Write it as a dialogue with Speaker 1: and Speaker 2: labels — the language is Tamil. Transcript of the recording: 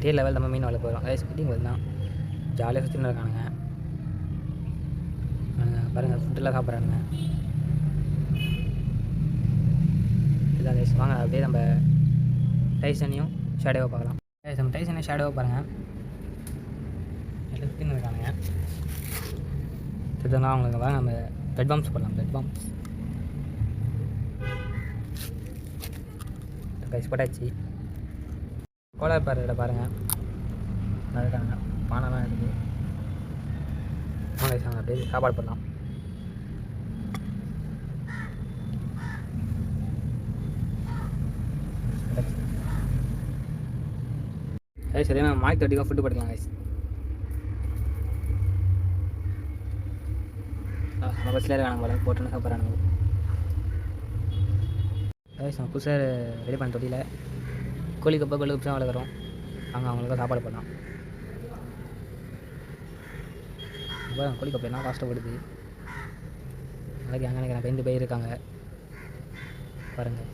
Speaker 1: டே லெவல் நம்ம மீன் வளர்க்க போகிறோம். கைஸ் மீட்டிங் வரலாம் ஜாலியாக சுற்றின்னு இருக்கானுங்க. பாருங்கள் ஃபுட்டெல்லாம் சாப்பிட்றானுங்க. இதுதான் கைஸ். வாங்க அப்படியே நம்ம டைசனையும் ஷேடோவை பார்க்கலாம். கைஸ் நம்ம டைசனையும் ஷேடோவை பாருங்கள். எல்லாம் சுற்றின்னு இருக்கானுங்க. இதுதான் அவங்களுக்கு வாங்க நம்ம பெட் பாம்ஸ் போடலாம். பெட் பாம்ஸ் கைஸ் போட்டாச்சு. கோலார் பாறையில் பாருங்கள் இருக்காங்க. பானைலாம் இருக்குது. கைஸ் நாங்கள் அப்படியே சாப்பாடு பண்ணலாம். கைஸ் சரியான மாய்க்கு தட்டிக்கும் ஃபுட்டு படிக்கலாம். கைஸ் நம்ம பஸ்ஸில் இருக்காங்க போல போட்டுன்னு சாப்பிட்றானுங்க. கைஸ் நம்ம புதுசாக ரெடி பண்ண தொட்டியில் கோழி கப்பை கோழி கப்பு தான் வளர்க்குறோம். அங்கே அவங்களுக்கு சாப்பாடு பண்ணலாம். கோழி கப்பு என்ன கஷ்டப்படுது. நாளைக்கு அங்கே நினைக்கிறேன் 5 பேர் இருக்காங்க பாருங்கள்.